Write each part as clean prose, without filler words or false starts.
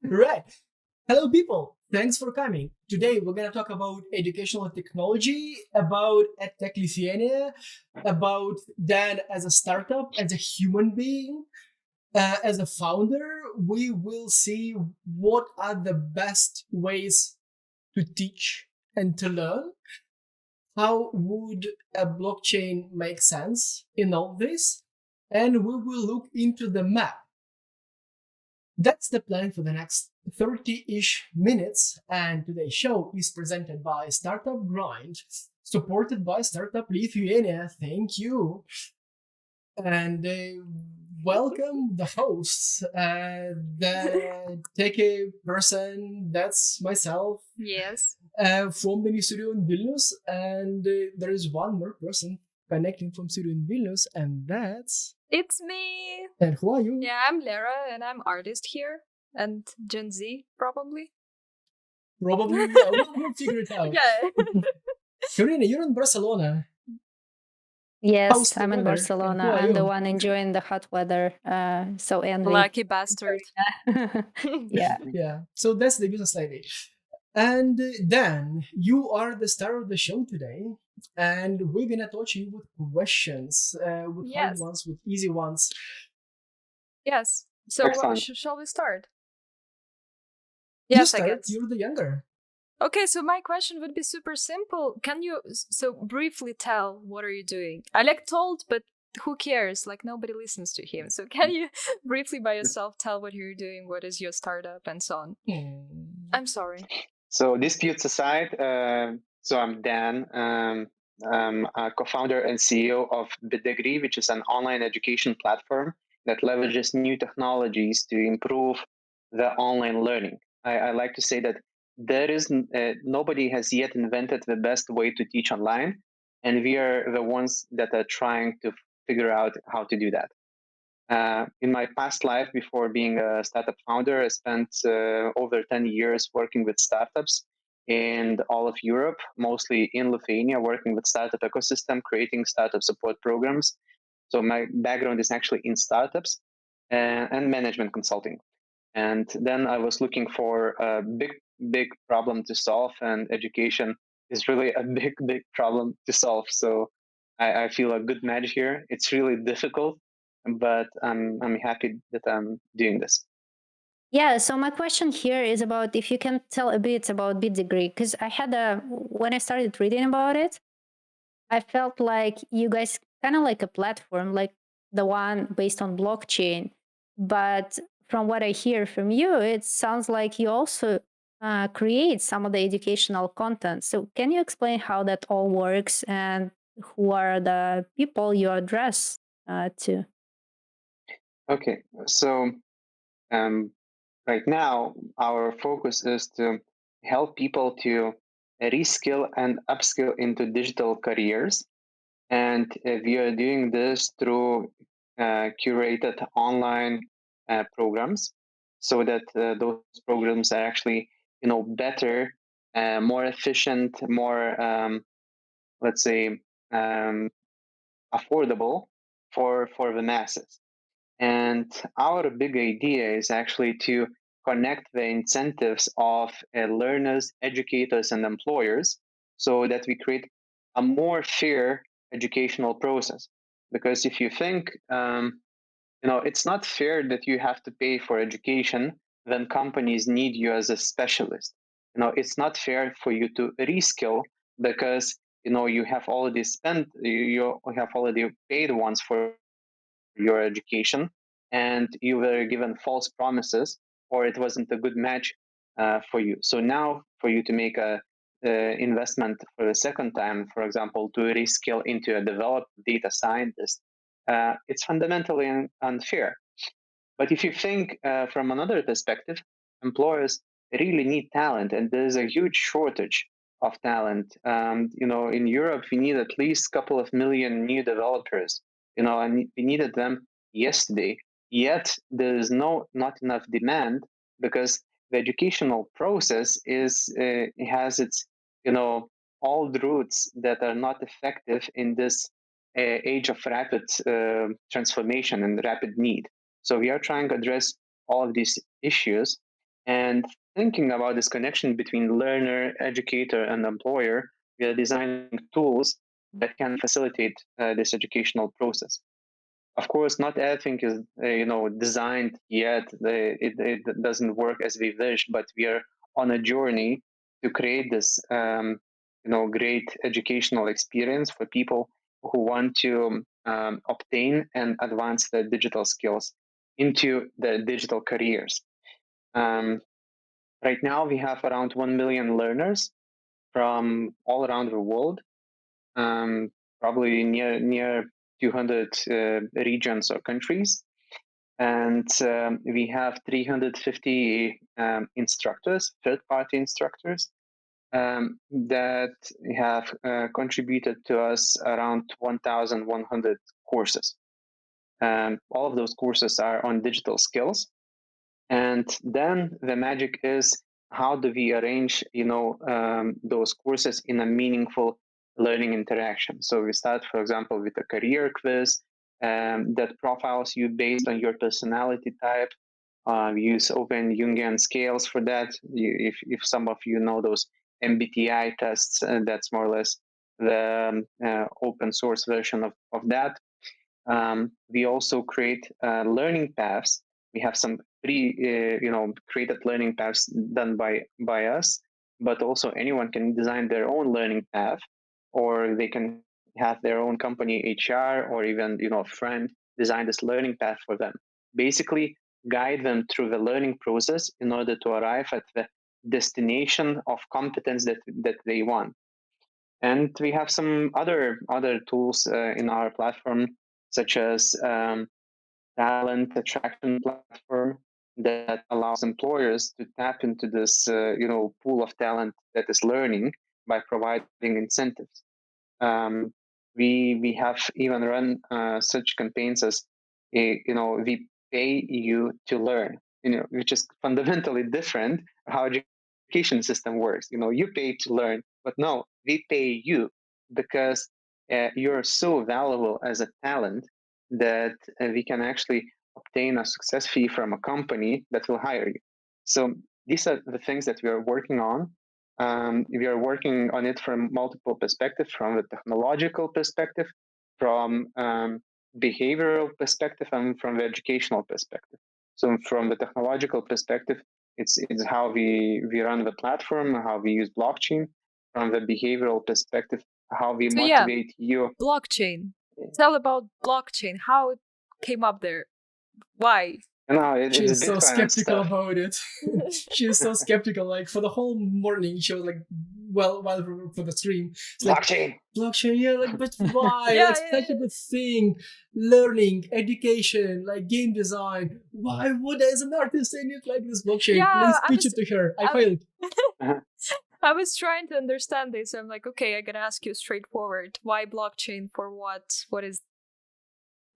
Right. Hello, people. Thanks for coming. Today, we're going to talk about educational technology, about EdTech Lithuania, about Dan as a startup, as a human being, as a founder. We will see what are the best ways to teach and to learn. How would a blockchain make sense in all this? And we will look into the map. That's the plan for the next 30-ish minutes, and today's show is presented by Startup Grind, supported by Startup Lithuania. Thank you. And welcome the hosts, the techie person, that's myself. Yes. From the new studio in Vilnius, and there is one more person connecting from studio in Vilnius, and that's... It's me. And who are you? Yeah, I'm Lara, and I'm artist here, and Gen Z probably. Probably, yeah, we'll figure it out. Yeah. Karina, you're in Barcelona. Yes, How's the I'm in weather? And Barcelona. who are I'm the you? one enjoying the hot weather. So envy. Lucky bastard. Yeah. Yeah, so that's the business lady. And Dan, you are the star of the show today, and we're gonna torture you with questions, with hard Yes. ones, with easy ones. Yes. So Excellent. shall we start? You Yes, I start, guess. you're the younger. Okay, so my question would be super simple. Can you so briefly tell what are you doing? I told, but who cares? Like nobody listens to him. So can you briefly by yourself tell what you're doing, what is your startup, and so on? I'm sorry. So disputes aside, so I'm Dan. I'm a co-founder and CEO of BitDegree, which is an online education platform that leverages new technologies to improve the online learning. I like to say that there is nobody has yet invented the best way to teach online, and we are the ones that are trying to figure out how to do that. In my past life, before being a startup founder, I spent over 10 years working with startups in all of Europe, mostly in Lithuania, working with startup ecosystem, creating startup support programs. So my background is actually in startups and management consulting. And then I was looking for a big problem to solve, and education is really a big problem to solve. So I feel a good match here. It's really difficult, but I'm happy that I'm doing this. Yeah, so my question here is about if you can tell a bit about BitDegree, because when I started reading about it, I felt like you guys kind of like a platform, like the one based on blockchain. But from what I hear from you, it sounds like you also create some of the educational content. So can you explain how that all works and who are the people you address to? Okay, so right now our focus is to help people to reskill and upskill into digital careers. And we are doing this through curated online programs, so that those programs are actually, better, more efficient, more, let's say, affordable for the masses. And our big idea is actually to connect the incentives of learners, educators, and employers, so that we create a more fair educational process. Because if you think, it's not fair that you have to pay for education when companies need you as a specialist. It's not fair for you to reskill because you have already spent, you have already paid once for your education, and you were given false promises, or it wasn't a good match for you. So now, for you to make a investment for the second time, for example, to reskill into a developed data scientist, it's fundamentally unfair. But if you think from another perspective, employers really need talent, and there's a huge shortage of talent. In Europe, we need at least a couple of million new developers. And we needed them yesterday. Yet there is not enough demand because the educational process has its old roots that are not effective in this age of rapid transformation and rapid need. So we are trying to address all of these issues, And thinking about this connection between learner, educator, and employer, we are designing tools that can facilitate this educational process. Of course, not everything is designed yet. It doesn't work as we wish, but we are on a journey to create this great educational experience for people who want to obtain and advance their digital skills into their digital careers. Right now, we have around 1 million learners from all around the world, probably near 200 regions or countries. And we have 350 instructors, third-party instructors, that have contributed to us around 1,100 courses. All of those courses are on digital skills. And then the magic is, how do we arrange, those courses in a meaningful learning interaction? So we start, for example, with a career quiz that profiles you based on your personality type. We use open Jungian scales for that. If some of you know those MBTI tests, that's more or less the open source version of that. We also create learning paths. We have some created learning paths done by us, but also anyone can design their own learning path, or they can have their own company HR or even friend design this learning path for them. Basically, guide them through the learning process in order to arrive at the destination of competence that they want. And we have some other tools in our platform, such as talent attraction platform that allows employers to tap into this pool of talent that is learning by providing incentives. We have even run such campaigns as we pay you to learn, which is fundamentally different how education system works. You pay to learn, but no, we pay you because you're so valuable as a talent that we can actually obtain a success fee from a company that will hire you. So these are the things that we are working on. We are working on it from multiple perspectives, from the technological perspective, from behavioral perspective, and from the educational perspective. So from the technological perspective, it's how we run the platform, how we use blockchain. From the behavioral perspective, how we motivate you. Blockchain. Tell about blockchain. How it came up there. Why? No, it's She's so Bitcoin skeptical stuff. about it. She's so skeptical. Like for the whole morning, she was like, while for the stream, it's like blockchain. Yeah, like, but why? Yeah, like such a good thing. Learning, education, like game design. Why would as an artist say it like this blockchain? Yeah, Please pitch it to her. I failed. I was trying to understand this. I'm like, okay, I gotta ask you straightforward. Why blockchain? For what? What is?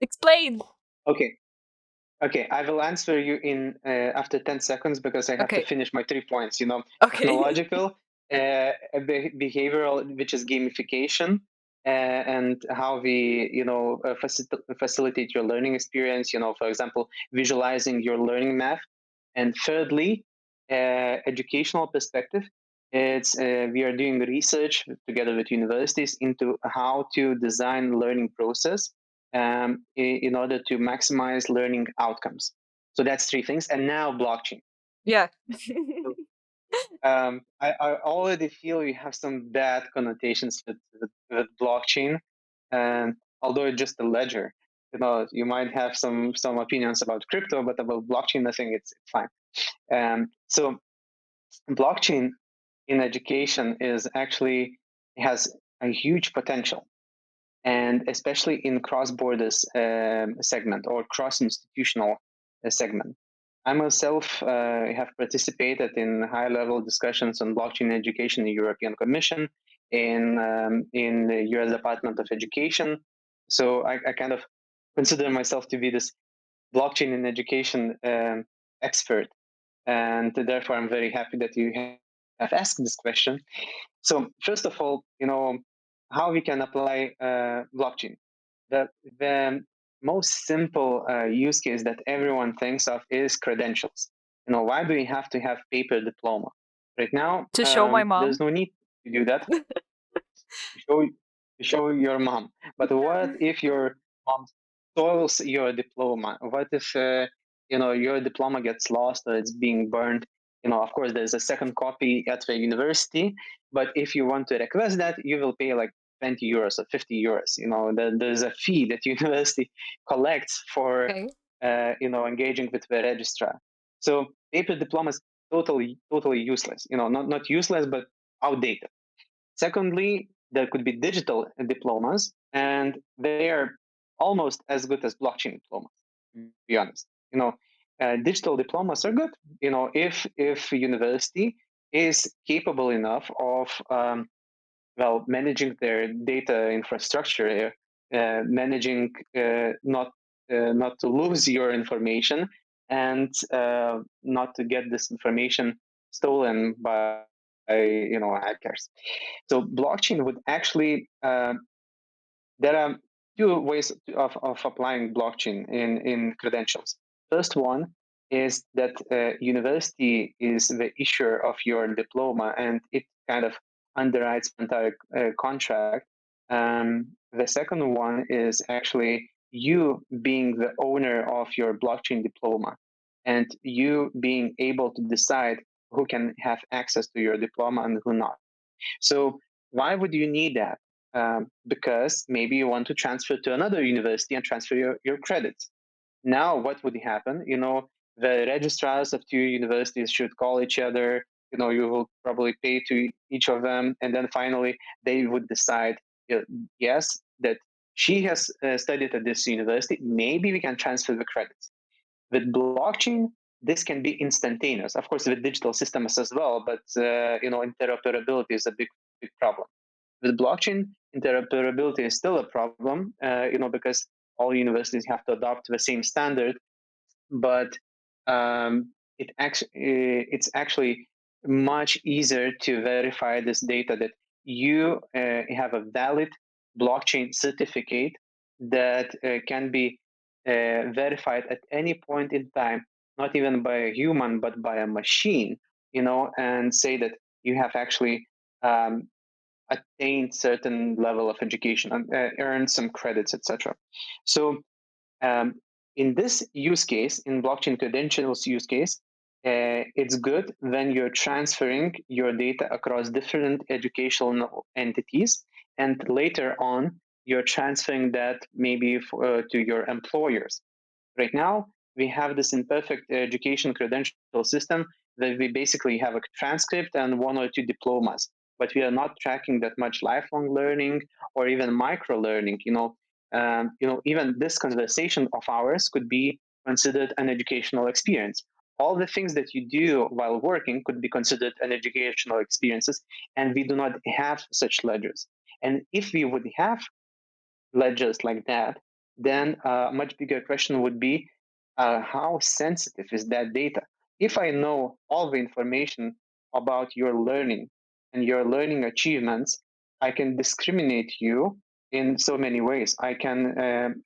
Explain. Okay, I will answer you in after 10 seconds because I have to finish my 3 points. Technological, behavioral, which is gamification, and how we facilitate your learning experience. For example, visualizing your learning map. And thirdly, educational perspective. It's we are doing research together with universities into how to design learning process in order to maximize learning outcomes. So that's 3 things. And now blockchain. Yeah. I already feel you have some bad connotations with blockchain, although it's just a ledger. You might have some opinions about crypto, but about blockchain, I think it's fine. So blockchain in education has a huge potential, and especially in cross-borders segment or cross-institutional segment. I myself have participated in high-level discussions on blockchain education in the European Commission, in the U.S. Department of Education. So I kind of consider myself to be this blockchain in education expert, and therefore I'm very happy that you have asked this question. So first of all, how we can apply blockchain. The most simple use case that everyone thinks of is credentials. Why do we have to have paper diploma? Right now, To show my mom. there's no need to do that. show show your mom. But what if your mom spoils your diploma? What if your diploma gets lost or it's being burned? Of course, there's a second copy at the university, but if you want to request that, you will pay like 20 euros or 50 euros. There's a fee that university collects for Okay. engaging with the registrar. So paper diploma is totally useless. Not useless, but outdated. Secondly, there could be digital diplomas, and they are almost as good as blockchain diplomas. To be honest, digital diplomas are good. If university is capable enough of managing their data infrastructure, managing not to lose your information and not to get this information stolen by hackers. So blockchain would actually there are two ways of applying blockchain in credentials. First one is that university is the issuer of your diploma and it kind of underwrites the entire contract. The second one is actually you being the owner of your blockchain diploma and you being able to decide who can have access to your diploma and who not. So why would you need that? Because maybe you want to transfer to another university and transfer your credits. Now, what would happen? The registrars of two universities should call each other. You will probably pay to each of them. And then finally, they would decide, yes, that she has studied at this university. Maybe we can transfer the credits. With blockchain, this can be instantaneous. Of course, with digital systems as well, but interoperability is a big problem. With blockchain, interoperability is still a problem, because all universities have to adopt the same standard, but it's actually much easier to verify this data that you have a valid blockchain certificate that can be verified at any point in time, not even by a human, but by a machine, and say that you have actually attained certain level of education and earned some credits, etc. So um, in this use case, in blockchain credentials use case, it's good when you're transferring your data across different educational entities, and later on, you're transferring that maybe to your employers. Right now, we have this imperfect education credential system that we basically have a transcript and one or two diplomas, but we are not tracking that much lifelong learning or even micro learning. Even this conversation of ours could be considered an educational experience. All the things that you do while working could be considered an educational experiences, and we do not have such ledgers. And if we would have ledgers like that, then a much bigger question would be how sensitive is that data? If I know all the information about your learning and your learning achievements, I can discriminate you in so many ways. I can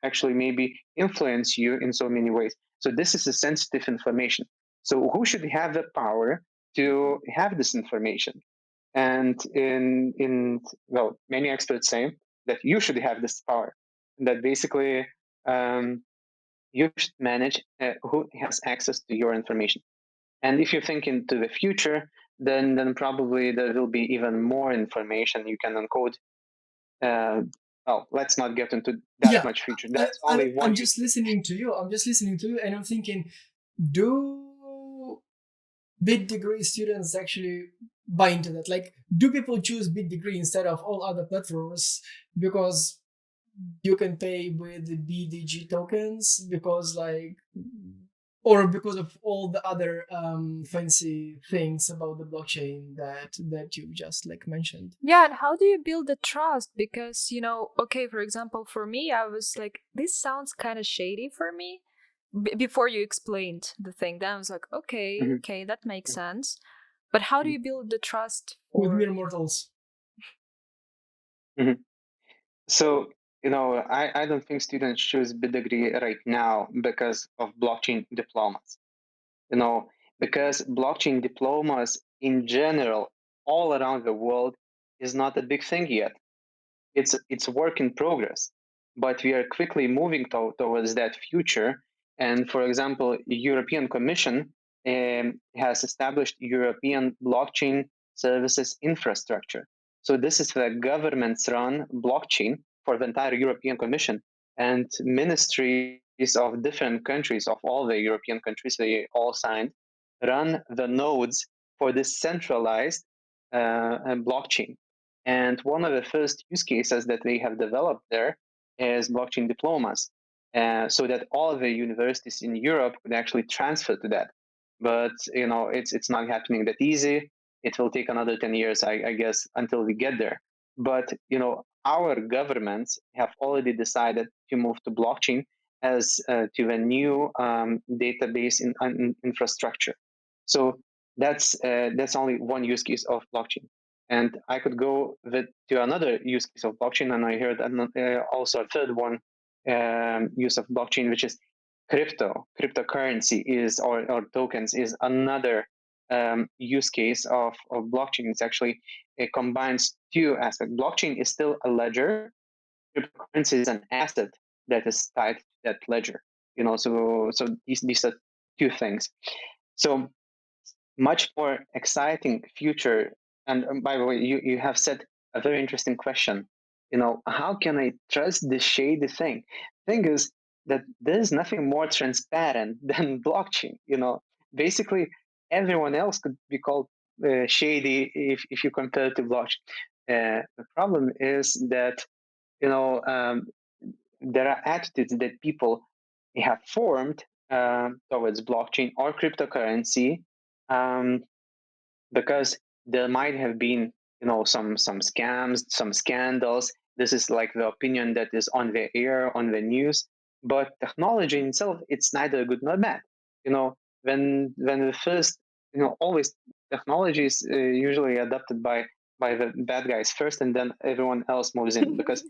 actually maybe influence you in so many ways. So this is a sensitive information. So who should have the power to have this information? And many experts say that you should have this power, that basically you should manage who has access to your information. And if you think into the future, then probably there will be even more information you can encode. Let's not get into that much future. That's only one. I'm just listening to you. And I'm thinking, do BitDegree students actually buy into that? Like, do people choose BitDegree instead of all other platforms because you can pay with the BDG tokens? Or because of all the other fancy things about the blockchain that you just mentioned? Yeah, and how do you build the trust? Because, okay, for example, for me, I was like, this sounds kind of shady for me. Before you explained the thing, then I was like, okay, that makes sense. But how do you build the trust with mere mortals? So, I don't think students choose BitDegree right now because of blockchain diplomas. because blockchain diplomas in general, all around the world, is not a big thing yet. It's a work in progress, but we are quickly moving towards that future. And for example, European Commission has established European blockchain services infrastructure. So this is the government's run blockchain for the entire European Commission, and ministries of different countries, of all the European countries, they all signed, run the nodes for this centralized blockchain. And one of the first use cases that they have developed there is blockchain diplomas, so that all of the universities in Europe could actually transfer to that. But it's not happening that easy. It will take another 10 years, I guess, until we get there. But our governments have already decided to move to blockchain as to a new database infrastructure. So that's only one use case of blockchain. And I could go to another use case of blockchain, and I heard also a third one use of blockchain, which is cryptocurrency is or tokens is another use case of blockchain. It's actually, it combines two aspects. Blockchain is still a ledger. Cryptocurrency is an asset that is tied to that ledger. So these are two things. So much more exciting future. And by the way, you have said a very interesting question. How can I trust this shady thing? Thing is that there's nothing more transparent than blockchain. Basically, everyone else could be called shady if you compare to blockchain. The problem is that there are attitudes that people have formed towards blockchain or cryptocurrency, um, because there might have been some scams, some scandals. This is like the opinion that is on the air, on the news. But technology in itself, it's neither good nor bad. When the first, always technology is usually adopted by the bad guys first, and then everyone else moves in because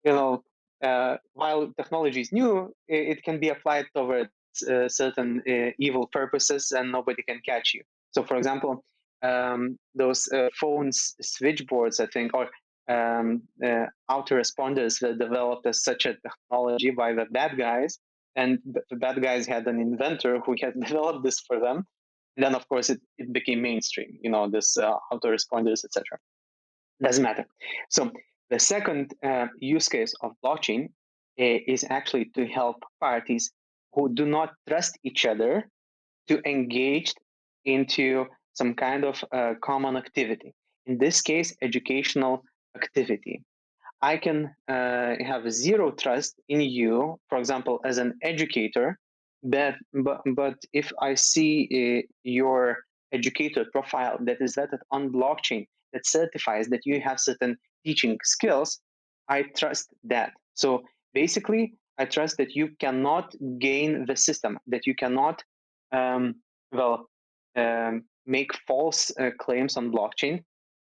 while technology is new, it can be applied towards certain evil purposes, and nobody can catch you. So, for example, those phones switchboards, I think, or autoresponders were developed as such a technology by the bad guys, and the bad guys had an inventor who had developed this for them. And then, of course, it became mainstream. This autoresponders, etc. Doesn't matter. So the second use case of blockchain is actually to help parties who do not trust each other to engage into some kind of common activity. In this case, educational activity. I can have zero trust in you, for example, as an educator, but if I see your educator profile that is vetted on blockchain that certifies that you have certain teaching skills, I trust that. So basically, I trust that you cannot gain the system, that you cannot, make false claims on blockchain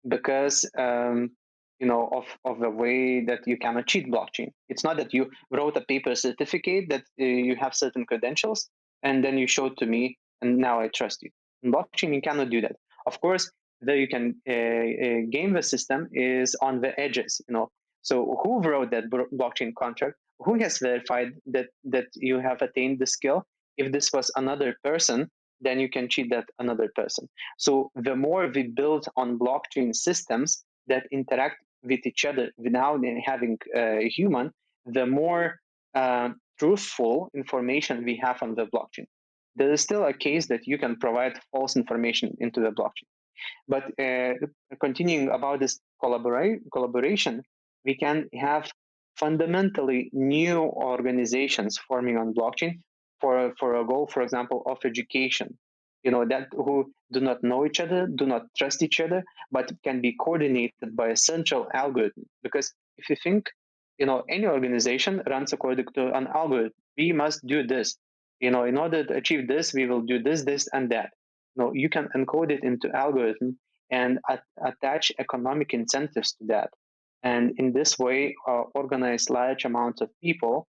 because of the way that you cannot cheat blockchain. It's not that you wrote a paper certificate that you have certain credentials and then you show it to me and now I trust you. In blockchain, you cannot do that. Of course, there you can game the system is on the edges. So who wrote that blockchain contract? Who has verified that you have attained the skill? If this was another person, then you can cheat that another person. So the more we build on blockchain systems that interact with each other without having a human, the more truthful information we have on the blockchain. There is still a case that you can provide false information into the blockchain. But continuing about this collaboration, we can have fundamentally new organizations forming on blockchain for a goal, for example, of education. That who do not know each other, do not trust each other, but can be coordinated by a central algorithm. Because if you think, any organization runs according to an algorithm. We must do this. In order to achieve this, we will do this, this, and that. No, you can encode it into algorithm and attach economic incentives to that. And in this way, organize large amounts of people.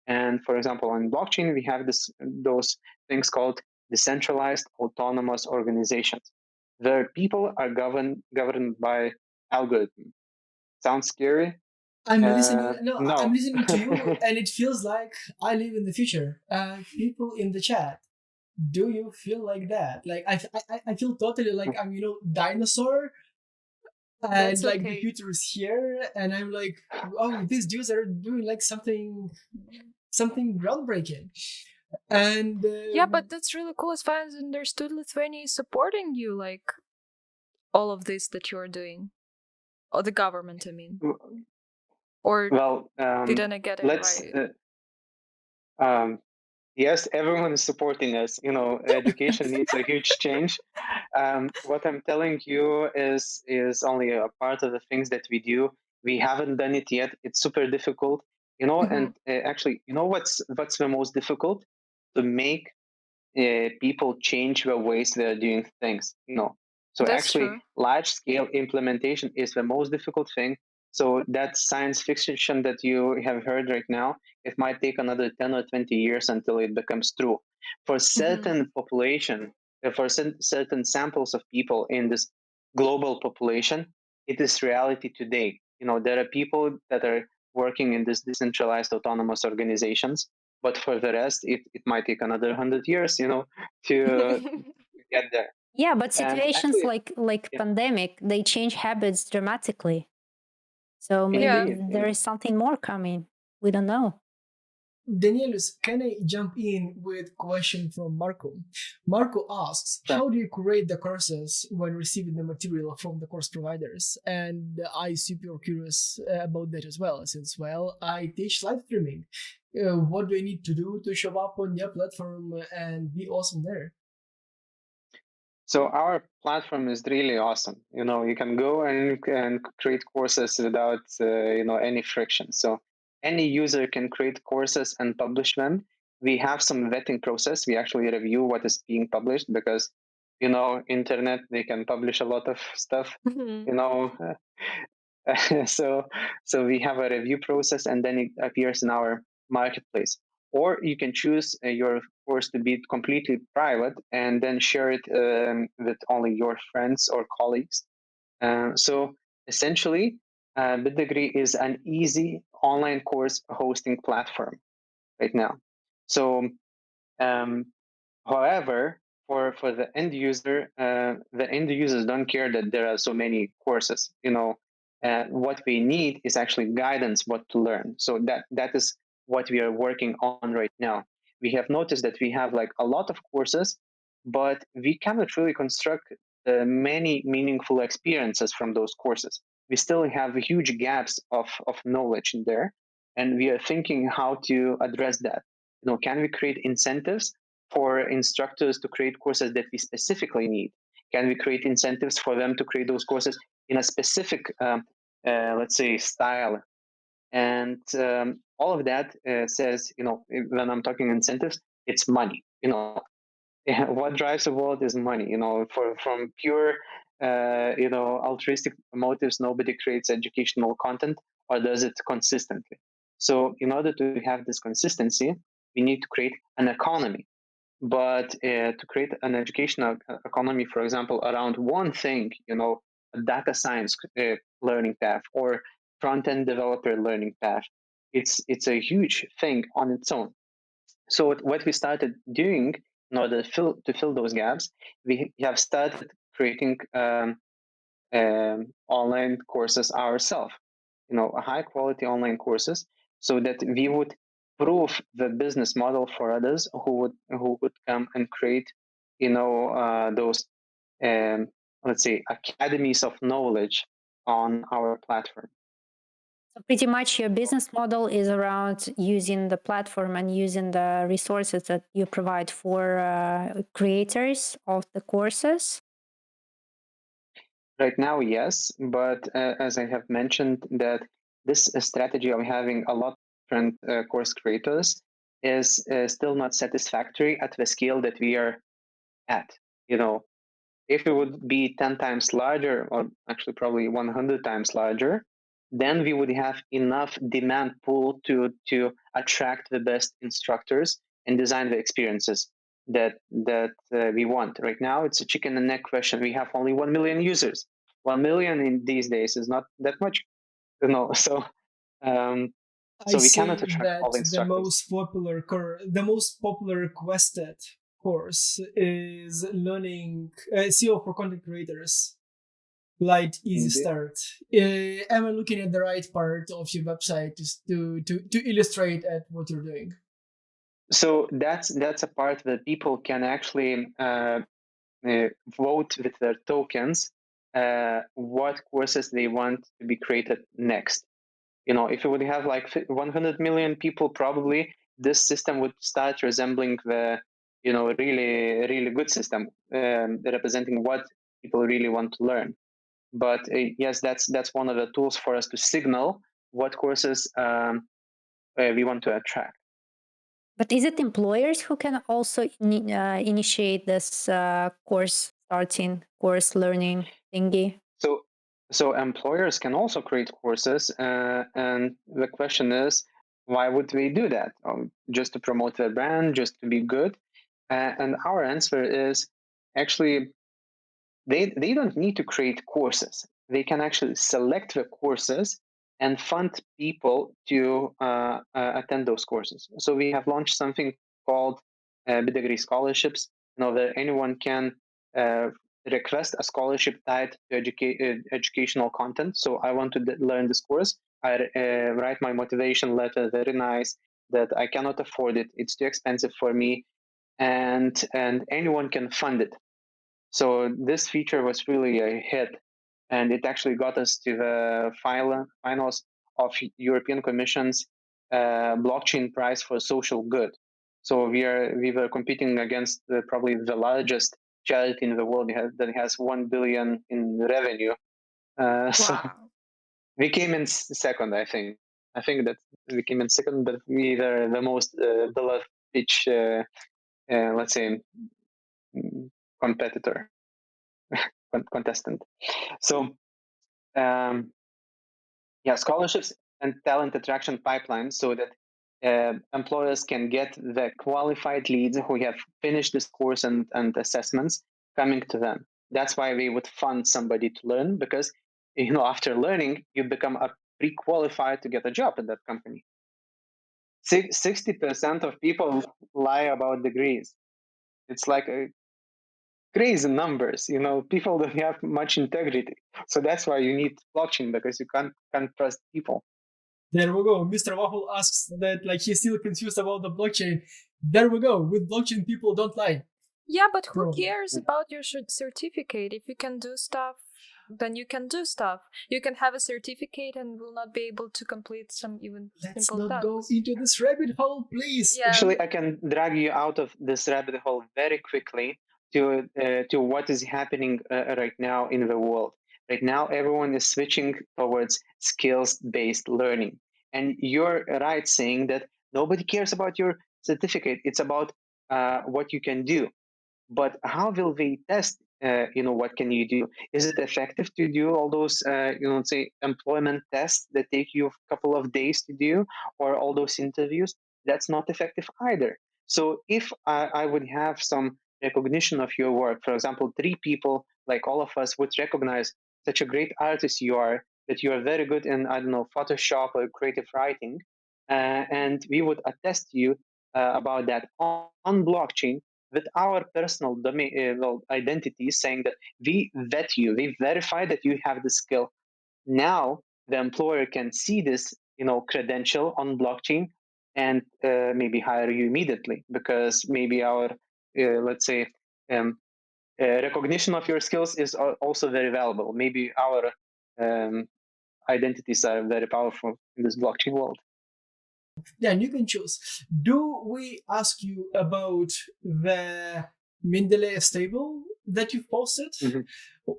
And for example, on blockchain, we have those things called decentralized autonomous organizations where people are governed by algorithm. Sounds scary? I'm listening. No, I'm No. listening to you, and it feels like I live in the future. People in the chat, do you feel like that? Like I feel totally like I'm dinosaur, and That's like the okay. future is here, and I'm like, oh, these dudes are doing like something groundbreaking, and Yeah, but that's really cool. As far as I understood, Lithuania is supporting you, like all of this that you're doing, or the government, I mean. Or Well, didn't I get it let's. right? Um, yes, everyone is supporting us. Education needs a huge change. What I'm telling you is only a part of the things that we do. We haven't done it yet. It's super difficult. And actually, what's the most difficult? To make people change the ways they're doing things. So That's actually, true. large scale implementation is the most difficult thing. So that science fiction that you have heard right now, it might take another 10 or 20 years until it becomes true. For certain population, for certain samples of people in this global population, it is reality today. There are people that are working in this decentralized autonomous organizations, but for the rest, it might take another 100 years, to get there. Yeah, but And situations actually, like yeah, pandemic, they change habits dramatically. So maybe Yeah. indeed, there is something more coming. We don't know. Danielius, can I jump in with question from Marco? Marco asks, sure. how do you create the courses when receiving the material from the course providers? And I super curious about that as well, since, well, I teach live streaming. What do I need to do to show up on your platform and be awesome there? So our platform is really awesome. You can go and create courses without any friction. So any user can create courses and publish them. We have some vetting process. We actually review what is being published because internet, they can publish a lot of stuff. You know, so we have a review process, and then it appears in our marketplace. Or you can choose your course to be completely private and then share it with only your friends or colleagues. So essentially, BitDegree is an easy online course hosting platform right now. So um, however, for the end user, the end users don't care that there are so many courses. What we need is actually guidance what to learn. So that is what we are working on right now. We have noticed that we have like a lot of courses, but we cannot really construct many meaningful experiences from those courses. We still have huge gaps of knowledge in there, and we are thinking how to address that. Can we create incentives for instructors to create courses that we specifically need? Can we create incentives for them to create those courses in a specific, let's say, style? And all of that says, when I'm talking incentives, it's money. What drives the world is money. From pure, altruistic motives, nobody creates educational content or does it consistently. So in order to have this consistency, we need to create an economy. But to create an educational economy, for example, around one thing, a data science learning path or front-end developer learning path, it's a huge thing on its own. So what we started doing in order to fill those gaps, we have started creating online courses ourselves, high quality online courses, so that we would prove the business model for others who would come and create, those let's say academies of knowledge on our platform. So pretty much your business model is around using the platform and using the resources that you provide for creators of the courses. Right now, yes, but as I have mentioned, that this strategy of having a lot of different course creators is still not satisfactory at the scale that we are at. If it would be 10 times larger, or actually probably 100 times larger, then we would have enough demand pool to attract the best instructors and design the experiences. that we want. Right now, it's a chicken and egg question. We have only 1 million users. 1 million in these days is not that much, So, I we cannot say attract all that the instructors. the most popular requested course is learning SEO for content creators. Light, easy Indeed. start. Am I looking at the right part of your website to illustrate at what you're doing? So that's a part that people can actually vote with their tokens what courses they want to be created next. If you would have like 100 million people, probably this system would start resembling the really really good system representing what people really want to learn. But yes, that's one of the tools for us to signal what courses we want to attract. But is it employers who can also initiate this course learning thingy? So employers can also create courses, and the question is, why would they do that? Just to promote their brand, just to be good? And our answer is actually they don't need to create courses. They can actually select the courses and fund people to attend those courses. So we have launched something called BitDegree scholarships, that anyone can uh, request a scholarship tied to educational content. So I want to learn this course. I write my motivation letter very nice that I cannot afford it. It's too expensive for me, and anyone can fund it. So this feature was really a hit, and it actually got us to the finals of European Commission's blockchain prize for social good. So we were competing against probably the largest charity in the world that has 1 billion in revenue. So we came in second, I think. I think that we came in second, but we were the most beloved pitch, let's say, competitor. Contestant. So, scholarships and talent attraction pipeline so that employers can get the qualified leads who have finished this course and assessments coming to them. That's why we would fund somebody to learn, because after learning, you become a pre-qualified to get a job at that company. 60% of people lie about degrees. It's like crazy numbers. People don't have much integrity. So that's why you need blockchain, because you can't trust people. There we go. Mr. Waffle asks that like he's still confused about the blockchain. There we go. With blockchain, people don't lie. Yeah, but who Probably. cares about your certificate? If you can do stuff, then you can do stuff. You can have a certificate and will not be able to complete some even Let's simple not tasks. go into this rabbit hole, please. Yeah. Actually, I can drag you out of this rabbit hole very quickly to what is happening right now in the world. Right now, everyone is switching towards skills-based learning, and you're right saying that nobody cares about your certificate. It's about what you can do. But how will they test? What can you do? Is it effective to do all those, say, employment tests that take you a couple of days to do, or all those interviews? That's not effective either. So if I would have some recognition of your work, for example, 3 people like all of us would recognize such a great artist you are, that you are very good in, I don't know, Photoshop or creative writing, and we would attest to you about that on blockchain with our personal domain, identities, saying that we vet you, we verify that you have the skill. Now the employer can see this, credential on blockchain and maybe hire you immediately, because maybe our, let's say, recognition of your skills is also very valuable. Maybe our identities are very powerful in this blockchain world. Then you can choose. Do we ask you about the Mendeleev table that you've posted? Mm-hmm.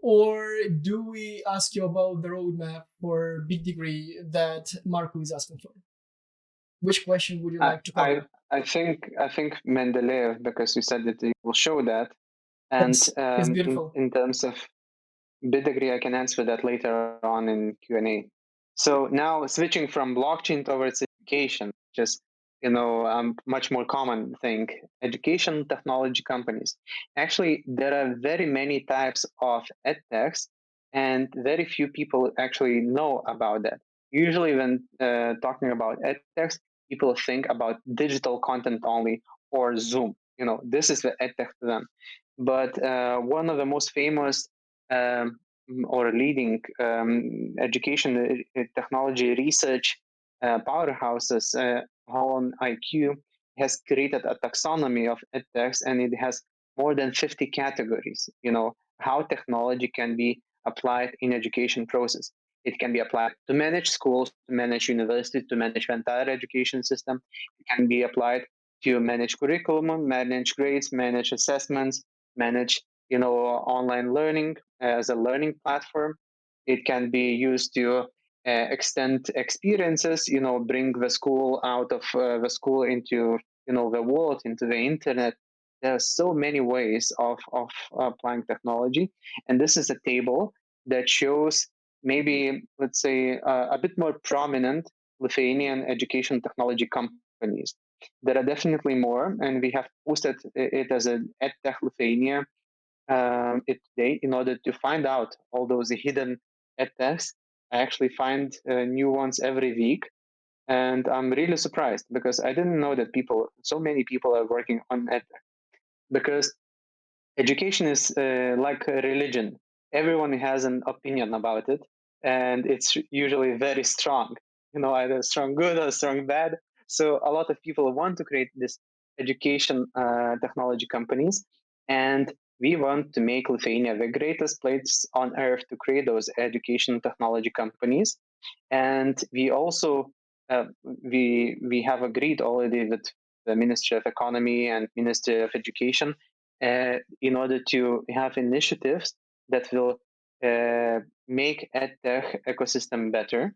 Or do we ask you about the roadmap for BitDegree that Marco is asking for? Which question would you like to cover? I think Mendeleev, because you said that you will show that, and it's beautiful. in terms of BitDegree, I can answer that later on in Q&A. So now switching from blockchain towards education, just much more common thing, education technology companies. Actually, there are very many types of edtechs, and very few people actually know about that. Usually, when talking about edtechs, people think about digital content only or Zoom. This is the edtech to them. But one of the most famous or leading education technology research powerhouses, Holland IQ, has created a taxonomy of edtechs, and it has more than 50 categories. How technology can be applied in education process. It can be applied to manage schools, to manage universities, to manage the entire education system. It can be applied to manage curriculum, manage grades, manage assessments, manage online learning as a learning platform. It can be used to extend experiences, bring the school out of the school into the world, into the internet. There are so many ways of applying technology, and this is a table that shows maybe, let's say, a bit more prominent Lithuanian education technology companies. There are definitely more, and we have posted it as an EdTech Lithuania it today in order to find out all those hidden edtechs. I actually find new ones every week, and I'm really surprised because I didn't know that so many people are working on edtech. Because education is like a religion. Everyone has an opinion about it, and it's usually very strong. Either strong good or strong bad. So a lot of people want to create this education technology companies, and we want to make Lithuania the greatest place on earth to create those education technology companies. And we also we have agreed already with the Ministry of Economy and Ministry of Education in order to have initiatives that will make edtech ecosystem better.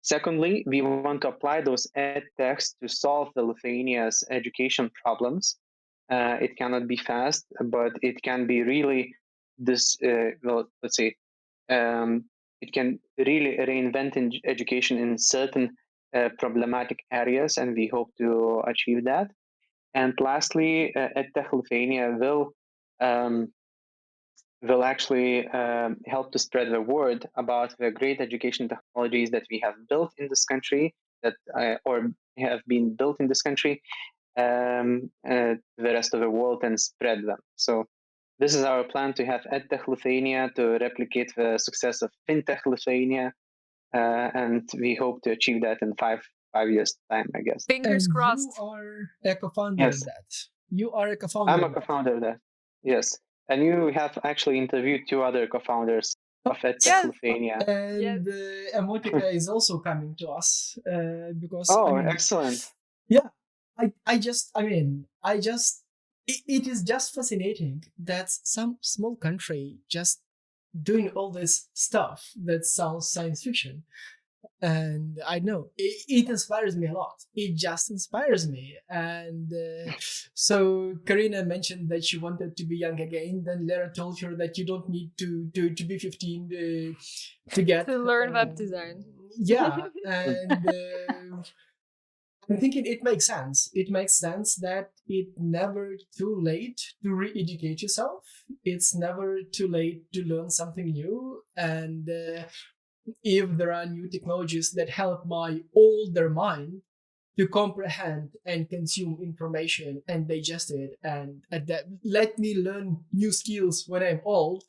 Secondly, we want to apply those edtechs to solve the Lithuania's education problems. It cannot be fast, but it can be really this. Let's say it can really reinvent education in certain problematic areas, and we hope to achieve that. And lastly, EdTech Lithuania will actually help to spread the word about the great education technologies that we have built in this country, that or have been built in this country, the rest of the world, and spread them. So this is our plan, to have EdTech Lithuania to replicate the success of FinTech Lithuania, and we hope to achieve that in five years' time, I guess. Fingers And crossed. you are a co-founder Yes. of that. You are a co-founder. I'm a of that. co-founder of that. Yes. And you have actually interviewed two other co-founders of EdTech Yes. Lithuania. And Emotica is also coming to us because Oh, excellent. Yeah, it is just fascinating that some small country just doing all this stuff that sounds science fiction. And I know it inspires me a lot. It just inspires me. And so Karina mentioned that she wanted to be young again. Then Lara told her that you don't need to be 15 to get To learn web design. Yeah, and I'm thinking it makes sense. It makes sense that it's never too late to re-educate yourself. It's never too late to learn something new. And if there are new technologies that help my older mind to comprehend and consume information and digest it and adapt, let me learn new skills when I'm old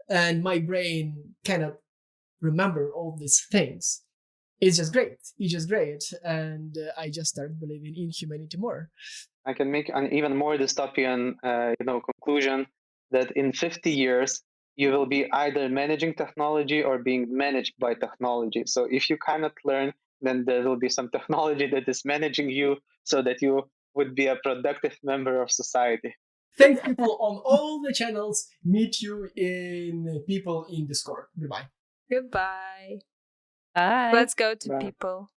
and my brain cannot remember all these things. It's just great. It's just great. And I just started believing in humanity more. I can make an even more dystopian, conclusion that in 50 years, you will be either managing technology or being managed by technology. So if you cannot learn, then there will be some technology that is managing you so that you would be a productive member of society. Thanks, people on all the channels. Meet you in people in Discord. Goodbye. Goodbye. Bye. Let's go to Bye. people.